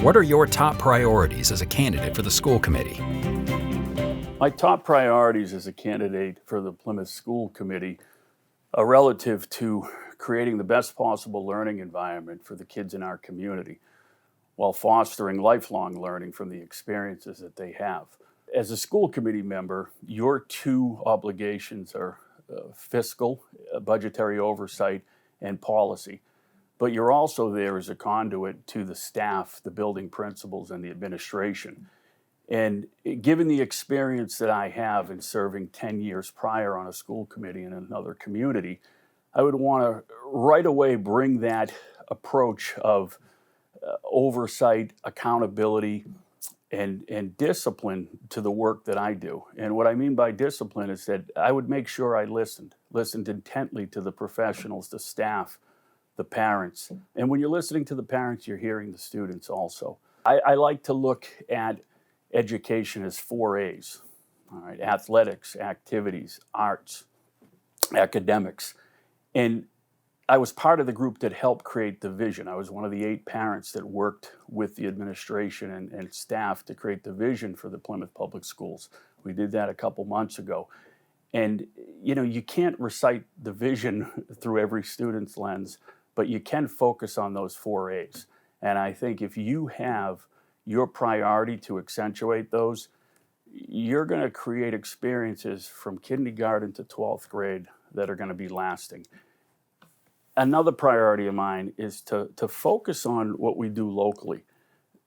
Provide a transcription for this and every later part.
What are your top priorities as a candidate for the school committee? My top priorities as a candidate for the Plymouth School Committee are relative to creating the best possible learning environment for the kids in our community while fostering lifelong learning from the experiences that they have. As a school committee member, your two obligations are fiscal, budgetary oversight, and policy. But you're also there as a conduit to the staff, the building principals, and the administration. And given the experience that I have in serving 10 years prior on a school committee in another community, I would want to right away bring that approach of oversight, accountability, and discipline to the work that I do. And what I mean by discipline is that I would make sure I listened intently to the professionals, the staff, the parents. And when you're listening to the parents, you're hearing the students also. I like to look at education as 4 A's, all right? Athletics, activities, arts, academics. And I was part of the group that helped create the vision. I was one of the 8 parents that worked with the administration and staff to create the vision for the Plymouth Public Schools. We did that a couple months ago. And you can't recite the vision through every student's lens, but you can focus on those 4 A's. And I think if you have your priority to accentuate those, you're going to create experiences from kindergarten to 12th grade that are going to be lasting. Another priority of mine is to focus on what we do locally.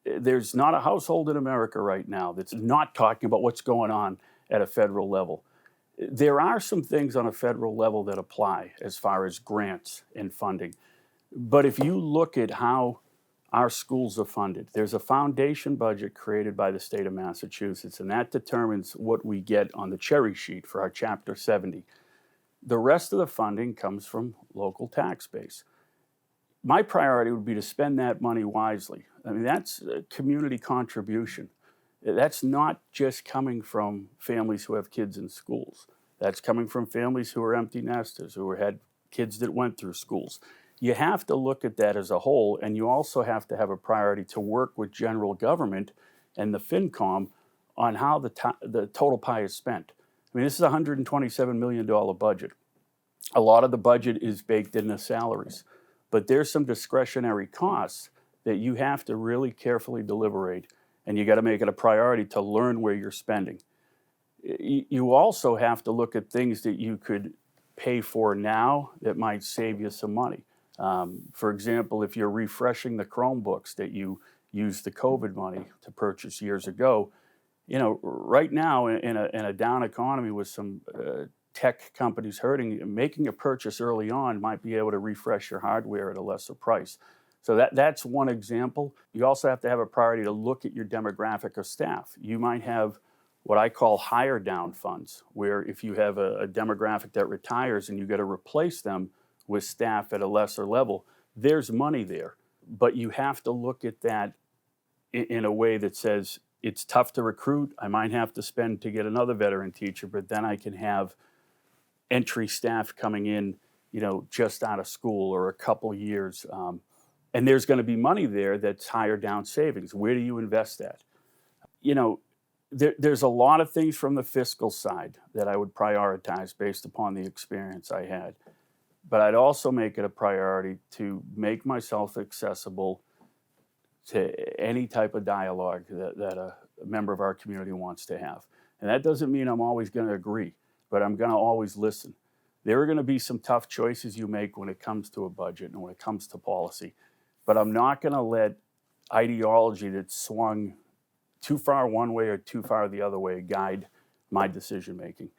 There's not a household in America right now that's not talking about what's going on at a federal level. There are some things on a federal level that apply as far as grants and funding. But if you look at how our schools are funded, there's a foundation budget created by the state of Massachusetts, and that determines what we get on the cherry sheet for our Chapter 70. The rest of the funding comes from local tax base. My priority would be to spend that money wisely. I mean, that's a community contribution. That's not just coming from families who have kids in schools. That's coming from families who are empty nesters, who had kids that went through schools. You have to look at that as a whole, and you also have to have a priority to work with general government and the FinCom on how the total pie is spent. I mean, this is a $127 million budget. A lot of the budget is baked into salaries, but there's some discretionary costs that you have to really carefully deliberate, and you got to make it a priority to learn where you're spending. You also have to look at things that you could pay for now that might save you some money. For example, if you're refreshing the Chromebooks that you used the COVID money to purchase years ago, right now in a down economy with some tech companies hurting, making a purchase early on might be able to refresh your hardware at a lesser price. So that's one example. You also have to have a priority to look at your demographic of staff. You might have what I call hire down funds, where if you have a demographic that retires and you got to replace them with staff at a lesser level, there's money there. But you have to look at that in a way that says it's tough to recruit. I might have to spend to get another veteran teacher, but then I can have entry staff coming in, just out of school or a couple years. And there's going to be money there that's higher down savings. Where do you invest that? There's a lot of things from the fiscal side that I would prioritize based upon the experience I had. But I'd also make it a priority to make myself accessible to any type of dialogue that a member of our community wants to have. And that doesn't mean I'm always going to agree, but I'm going to always listen. There are going to be some tough choices you make when it comes to a budget and when it comes to policy, but I'm not going to let ideology that swung too far one way or too far the other way guide my decision making.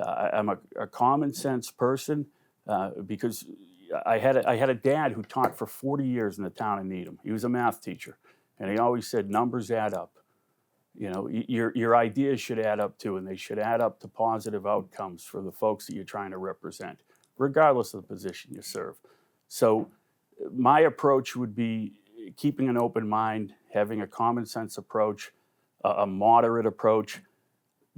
I'm a common sense person. Because I had a dad who taught for 40 years in the town of Needham. He was a math teacher, and he always said numbers add up. Your ideas should add up too, and they should add up to positive outcomes for the folks that you're trying to represent, regardless of the position you serve. So my approach would be keeping an open mind, having a common sense approach, a moderate approach.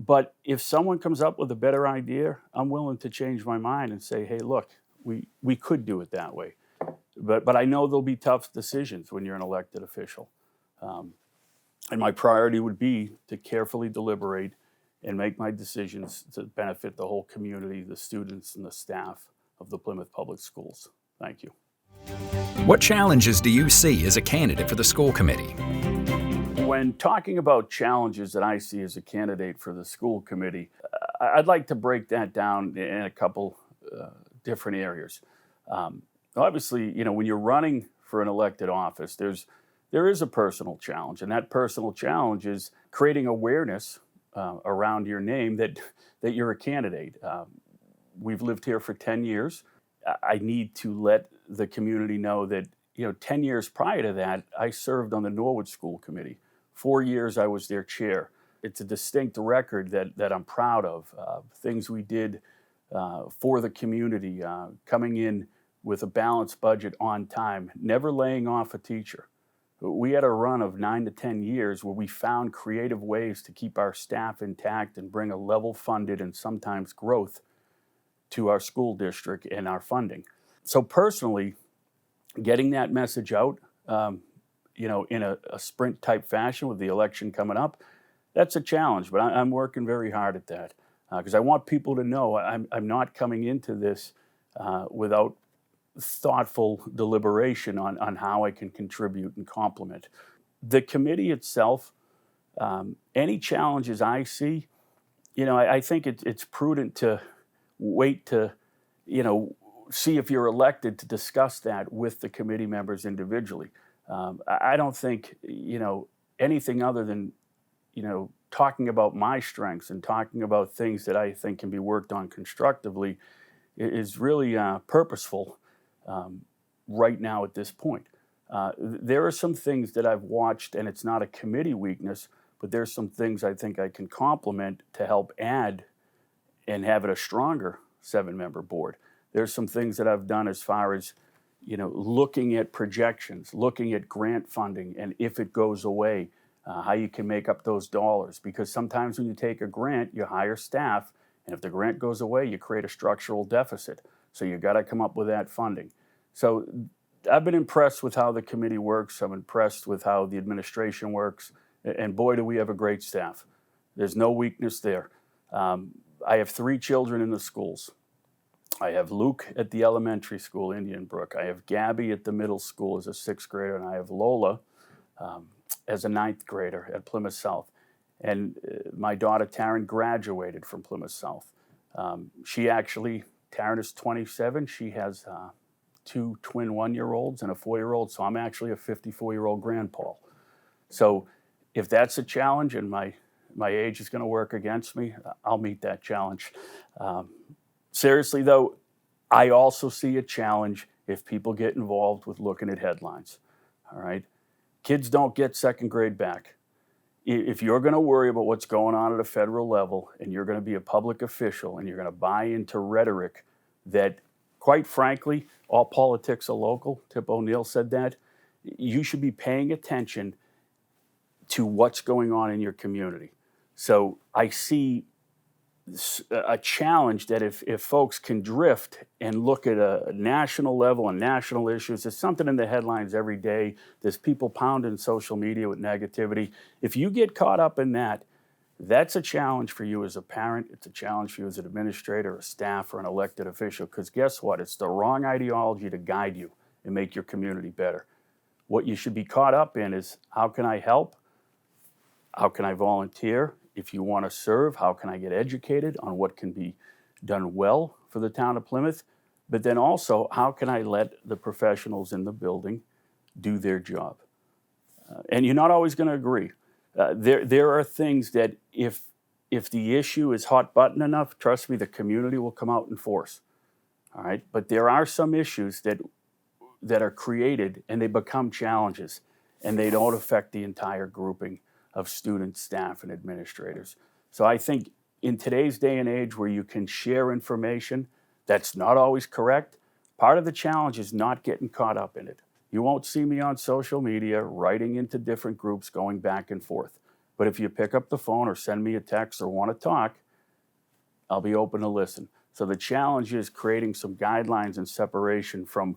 But if someone comes up with a better idea, I'm willing to change my mind and say, hey, look, we could do it that way. But I know there'll be tough decisions when you're an elected official. And my priority would be to carefully deliberate and make my decisions to benefit the whole community, the students and the staff of the Plymouth Public Schools. Thank you. What challenges do you see as a candidate for the school committee? When talking about challenges that I see as a candidate for the school committee, I'd like to break that down in a couple different areas. Obviously, when you're running for an elected office, there is a personal challenge, and that personal challenge is creating awareness around your name that you're a candidate. We've lived here for 10 years. I need to let the community know that 10 years prior to that, I served on the Norwood School Committee. 4 years I was their chair. It's a distinct record that I'm proud of. Things we did for the community, coming in with a balanced budget on time, never laying off a teacher. We had a run of 9 to 10 years where we found creative ways to keep our staff intact and bring a level funded and sometimes growth to our school district and our funding. So personally, getting that message out, in a sprint type fashion with the election coming up, that's a challenge, but I'm working very hard at that because I want people to know I'm not coming into this without thoughtful deliberation on how I can contribute and complement. The committee itself, any challenges I see, I think it's prudent to wait to, see if you're elected to discuss that with the committee members individually. I don't think, anything other than, talking about my strengths and talking about things that I think can be worked on constructively is really purposeful right now at this point. There are some things that I've watched, and it's not a committee weakness, but there's some things I think I can complement to help add and have it a stronger 7-member board. There's some things that I've done as far as, looking at projections, looking at grant funding, and if it goes away, how you can make up those dollars. Because sometimes when you take a grant, you hire staff, and if the grant goes away, you create a structural deficit. So you got to come up with that funding. So I've been impressed with how the committee works. I'm impressed with how the administration works. And boy, do we have a great staff. There's no weakness there. I have 3 children in the schools. I have Luke at the elementary school, Indian Brook. I have Gabby at the middle school as a 6th grader, and I have Lola as a 9th grader at Plymouth South. And my daughter Taryn graduated from Plymouth South. Taryn is 27. She has 2 twin 1-year-olds and a 4-year-old, so I'm actually a 54-year-old grandpa. So if that's a challenge and my age is going to work against me, I'll meet that challenge. Seriously, though, I also see a challenge if people get involved with looking at headlines. All right? Kids don't get 2nd grade back. If you're going to worry about what's going on at a federal level and you're going to be a public official and you're going to buy into rhetoric that, quite frankly, all politics are local, Tip O'Neill said that, you should be paying attention to what's going on in your community. So I see a challenge that if folks can drift and look at a national level and national issues, there's something in the headlines every day. There's people pounding social media with negativity. If you get caught up in that, that's a challenge for you as a parent. It's a challenge for you as an administrator, a staff, or an elected official, because guess what? It's the wrong ideology to guide you and make your community better. What you should be caught up in is, how can I help? How can I volunteer? If you want to serve, how can I get educated on what can be done well for the town of Plymouth? But then also, how can I let the professionals in the building do their job? And you're not always going to agree. There are things that if the issue is hot button enough, trust me, the community will come out in force. All right, but there are some issues that are created and they become challenges, and they don't affect the entire grouping of students, staff, and administrators. So I think in today's day and age where you can share information that's not always correct, part of the challenge is not getting caught up in it. You won't see me on social media writing into different groups going back and forth. But if you pick up the phone or send me a text or want to talk, I'll be open to listen. So the challenge is creating some guidelines and separation from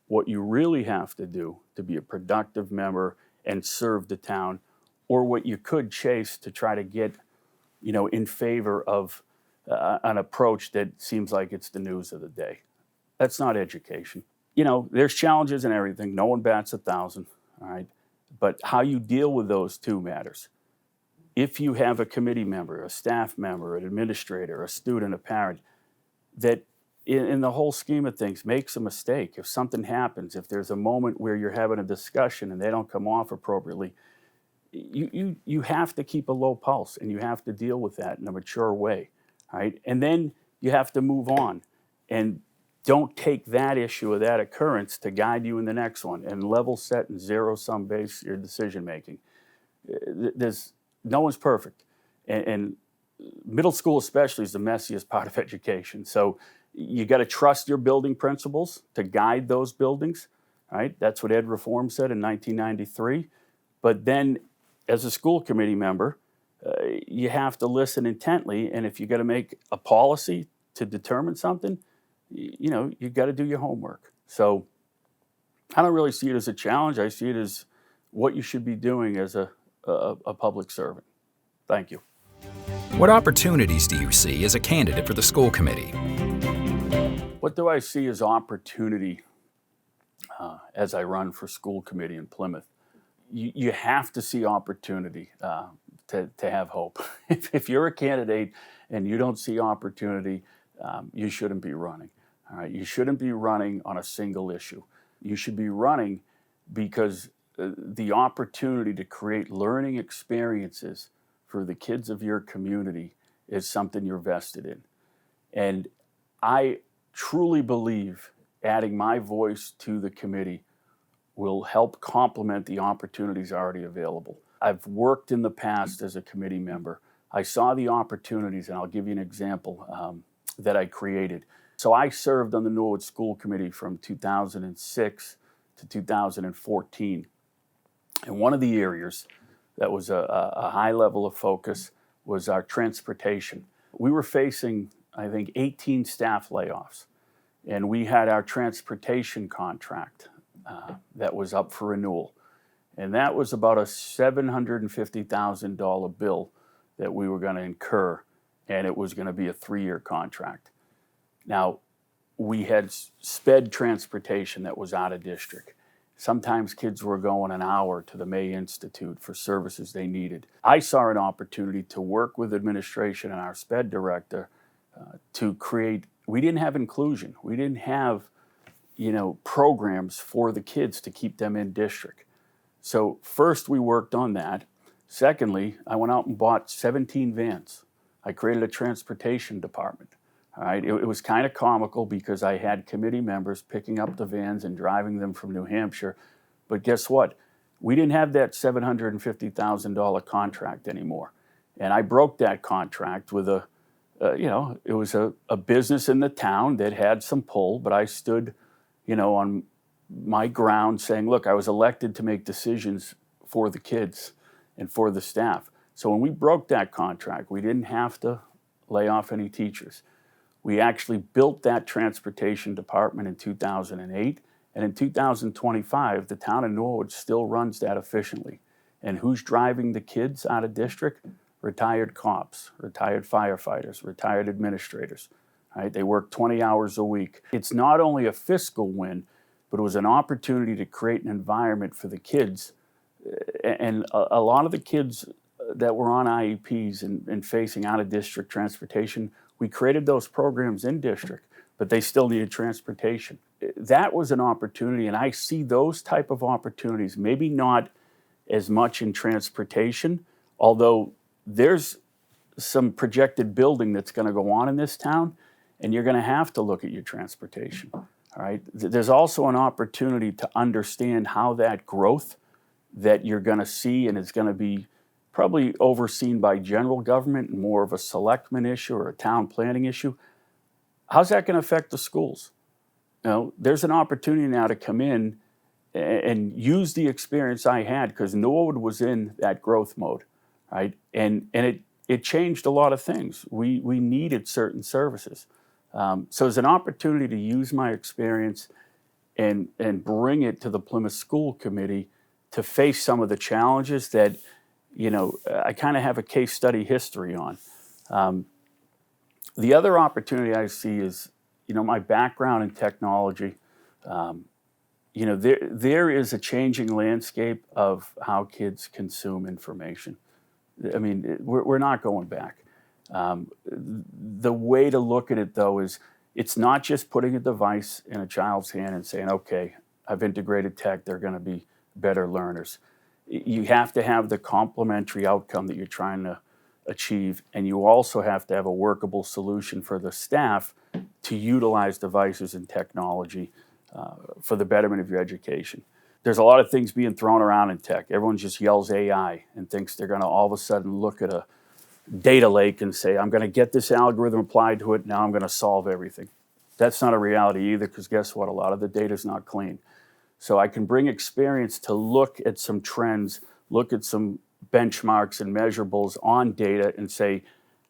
what you really have to do to be a productive member and serve the town, or what you could chase to try to get, in favor of an approach that seems like it's the news of the day. That's not education. There's challenges and everything. No one bats 1,000, all right? But how you deal with those too matters. If you have a committee member, a staff member, an administrator, a student, a parent, that in the whole scheme of things makes a mistake, if something happens, if there's a moment where you're having a discussion and they don't come off appropriately, you have to keep a low pulse and you have to deal with that in a mature way, right? And then you have to move on and don't take that issue or that occurrence to guide you in the next one, and level set and zero-sum base your decision making. No one's perfect, and middle school especially is the messiest part of education. So you got to trust your building principals to guide those buildings, right? That's what Ed Reform said in 1993. But then, as a school committee member, you have to listen intently, and if you got to make a policy to determine something, you got to do your homework. So I don't really see it as a challenge. I see it as what you should be doing as a public servant. Thank you. What opportunities do you see as a candidate for the school committee? What do I see as opportunity as I run for school committee in Plymouth? You have to see opportunity to have hope. If you're a candidate and you don't see opportunity, you shouldn't be running. All right, you shouldn't be running on a single issue. You should be running because the opportunity to create learning experiences for the kids of your community is something you're vested in. And I truly believe adding my voice to the committee will help complement the opportunities already available. I've worked in the past as a committee member. I saw the opportunities, and I'll give you an example that I created. So I served on the Norwood School Committee from 2006 to 2014. And one of the areas that was a high level of focus was our transportation. We were facing, I think, 18 staff layoffs. And we had our transportation contract that was up for renewal. And that was about a $750,000 bill that we were going to incur, and it was going to be a 3-year contract. Now, we had sped transportation that was out of district. Sometimes kids were going an hour to the May Institute for services they needed. I saw an opportunity to work with administration and our sped director to create. We didn't have inclusion. We didn't have, programs for the kids to keep them in district. So first we worked on that. Secondly, I went out and bought 17 vans. I created a transportation department. All right, it was kind of comical because I had committee members picking up the vans and driving them from New Hampshire. But guess what? We didn't have that $750,000 contract anymore. And I broke that contract with it was a business in the town that had some pull, but I stood, on my ground saying, look, I was elected to make decisions for the kids and for the staff. So when we broke that contract, we didn't have to lay off any teachers. We actually built that transportation department in 2008, and in 2025, the town of Norwood still runs that efficiently. And who's driving the kids out of district? Retired cops, retired firefighters, retired administrators. Right? They work 20 hours a week. It's not only a fiscal win, but it was an opportunity to create an environment for the kids. And a lot of the kids that were on IEPs and facing out-of-district transportation, we created those programs in district, but they still needed transportation. That was an opportunity, and I see those type of opportunities, maybe not as much in transportation, although there's some projected building that's going to go on in this town, and you're going to have to look at your transportation. All right. There's also an opportunity to understand how that growth that you're going to see, and it's going to be probably overseen by general government and more of a selectman issue or a town planning issue. How's that going to affect the schools? There's an opportunity now to come in and use the experience I had, because Norwood was in that growth mode, right? And it changed a lot of things. We needed certain services. So it's an opportunity to use my experience and bring it to the Plymouth School Committee to face some of the challenges that, I kind of have a case study history on. The other opportunity I see is, my background in technology. There is a changing landscape of how kids consume information. I mean, we're not going back. The way to look at it, though, is it's not just putting a device in a child's hand and saying, okay, I've integrated tech, they're going to be better learners. You have to have the complementary outcome that you're trying to achieve, and you also have to have a workable solution for the staff to utilize devices and technology for the betterment of your education. There's a lot of things being thrown around in tech. Everyone just yells AI and thinks they're going to all of a sudden look at a data lake and say, I'm going to get this algorithm applied to it, now I'm going to solve everything. That's not a reality either, because guess what? A lot of the data is not clean. So I can bring experience to look at some trends, look at some benchmarks and measurables on data and say,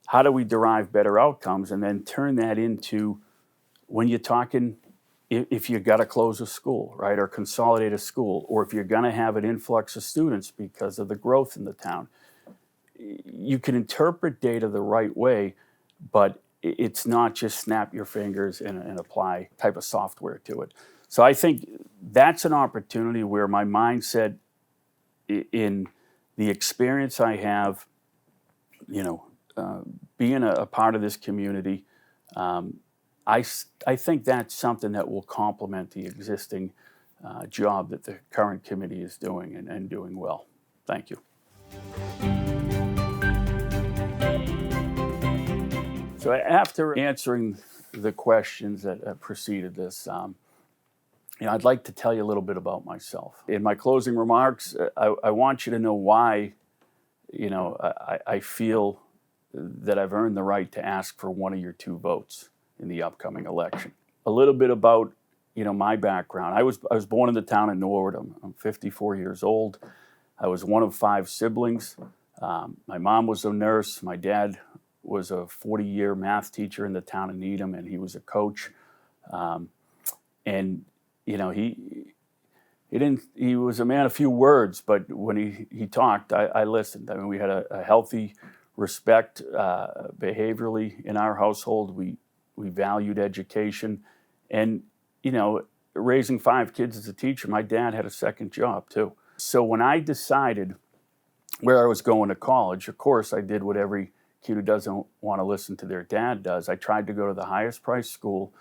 how do we derive better outcomes? And then turn that into, when you're talking, if you got to close a school, right, or consolidate a school, or if you're going to have an influx of students because of the growth in the town, you can interpret data the right way, but it's not just snap your fingers and apply type of software to it. So I think that's an opportunity where my mindset in the experience I have, being a part of this community, I think that's something that will complement the existing job that the current committee is doing and doing well. Thank you. So after answering the questions that preceded this, I'd like to tell you a little bit about myself. In my closing remarks, I want you to know why, I feel that I've earned the right to ask for one of your 2 votes in the upcoming election. A little bit about, my background. I was born in the town of Norwood. I'm 54 years old. I was one of 5 siblings. My mom was a nurse. My dad was a 40-year math teacher in the town of Needham, and he was a coach. He was a man of few words, but when he talked, I listened. I mean, we had a healthy respect behaviorally in our household. We valued education, and raising 5 kids as a teacher, my dad had a second job too. So when I decided where I was going to college, of course, I did what every kid who doesn't want to listen to their dad does. I tried to go to the highest priced school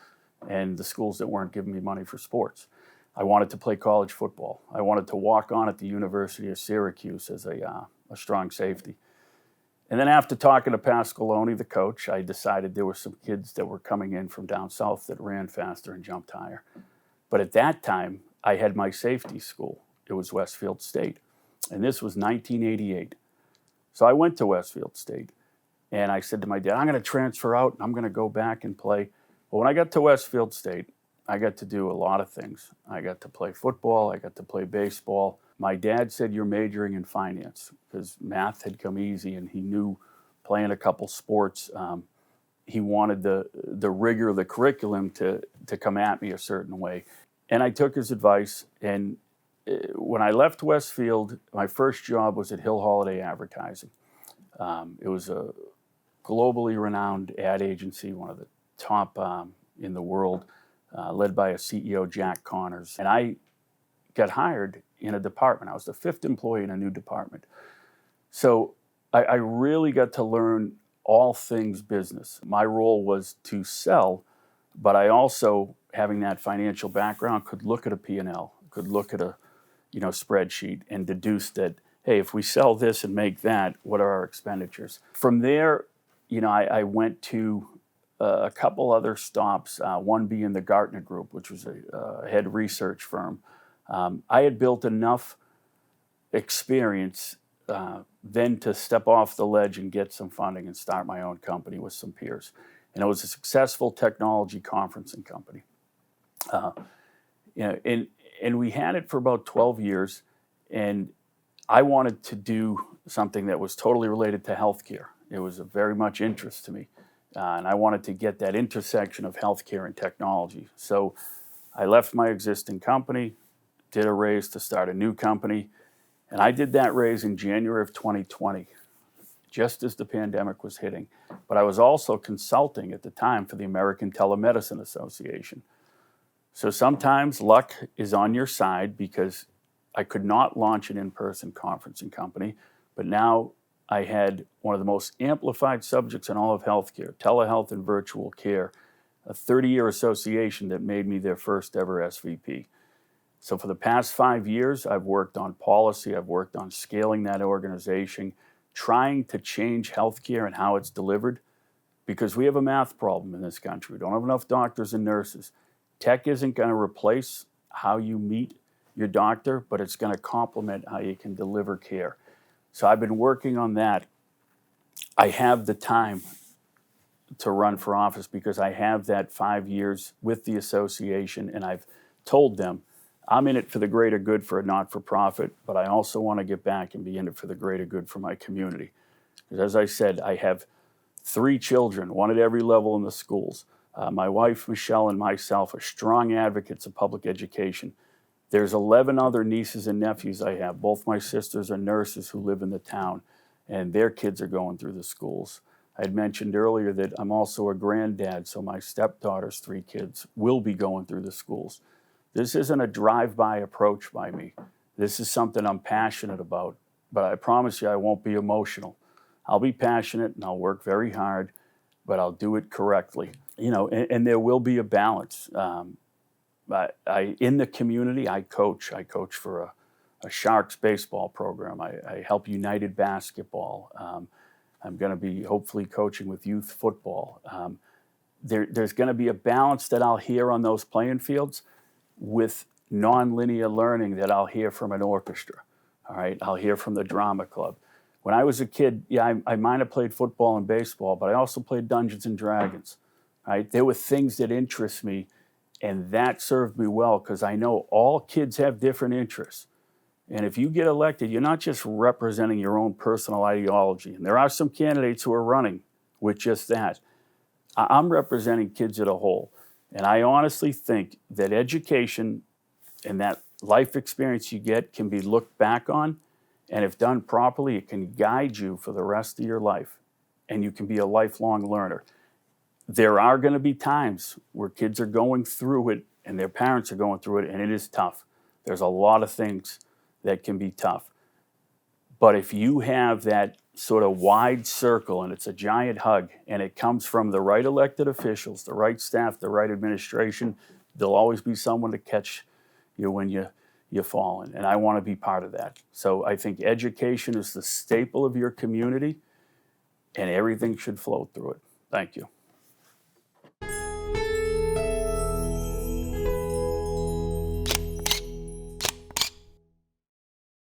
and the schools that weren't giving me money for sports. I wanted to play college football. I wanted to walk on at the University of Syracuse as a strong safety. And then after talking to Pasqualoni, the coach, I decided there were some kids that were coming in from down south that ran faster and jumped higher. But at that time, I had my safety school. It was Westfield State. And this was 1988. So I went to Westfield State. And I said to my dad, I'm going to transfer out and I'm going to go back and play. Well, when I got to Westfield State, I got to do a lot of things. I got to play football. I got to play baseball. My dad said, you're majoring in finance, because math had come easy and he knew playing a couple sports, he wanted the rigor of the curriculum to come at me a certain way. And I took his advice. And when I left Westfield, my first job was at Hill Holiday Advertising. It was a globally renowned ad agency, one of the top in the world, led by a CEO, Jack Connors. And I got hired in a department. I was the 5th employee in a new department. So I really got to learn all things business. My role was to sell, but I also, having that financial background, could look at a P&L, could look at a spreadsheet and deduce that, hey, if we sell this and make that, what are our expenditures? From there, I went to a couple other stops, one being the Gartner Group, which was a head research firm. I had built enough experience then to step off the ledge and get some funding and start my own company with some peers. And it was a successful technology conferencing company. And we had it for about 12 years, and I wanted to do something that was totally related to healthcare. It was of very much interest to me, and I wanted to get that intersection of healthcare and technology. So I left my existing company, did a raise to start a new company, And I did that raise in January of 2020, just as the pandemic was hitting. But I was also consulting at the time for the American Telemedicine Association. So sometimes luck is on your side because I could not launch an in-person conferencing company, but now I had one of the most amplified subjects in all of healthcare, telehealth and virtual care, a 30-year association that made me their first ever SVP. So for the past 5 years, I've worked on policy, I've worked on scaling that organization, trying to change healthcare and how it's delivered, because we have a math problem in this country. We don't have enough doctors and nurses. Tech isn't going to replace how you meet your doctor, but it's going to complement how you can deliver care. So I've been working on that. I have the time to run for office because I have that 5 years with the association, and I've told them I'm in it for the greater good for a not-for-profit, but I also want to get back and be in it for the greater good for my community. Because as I said, I have 3 children, one at every level in the schools. My wife, Michelle, and myself are strong advocates of public education. There's 11 other nieces and nephews I have. Both my sisters are nurses who live in the town, and their kids are going through the schools. I had mentioned earlier that I'm also a granddad, so my stepdaughter's 3 kids will be going through the schools. This isn't a drive-by approach by me. This is something I'm passionate about, but I promise you I won't be emotional. I'll be passionate and I'll work very hard, but I'll do it correctly. And there will be a balance. In the community, I coach. I coach for a Sharks baseball program. I help United basketball. I'm going to be hopefully coaching with youth football. There's going to be a balance that I'll hear on those playing fields with nonlinear learning that I'll hear from an orchestra. All right, I'll hear from the drama club. When I was a kid, I might have played football and baseball, but I also played Dungeons and Dragons. Right? There were things that interest me, and that served me well because I know all kids have different interests. And if you get elected, you're not just representing your own personal ideology. And there are some candidates who are running with just that. I'm representing kids as a whole. And I honestly think that education and that life experience you get can be looked back on. And if done properly, it can guide you for the rest of your life. And you can be a lifelong learner. There are going to be times where kids are going through it and their parents are going through it, and it is tough. There's a lot of things that can be tough. But if you have that sort of wide circle and it's a giant hug and it comes from the right elected officials, the right staff, the right administration, there'll always be someone to catch you when you're falling. And I want to be part of that. So I think education is the staple of your community and everything should flow through it. Thank you.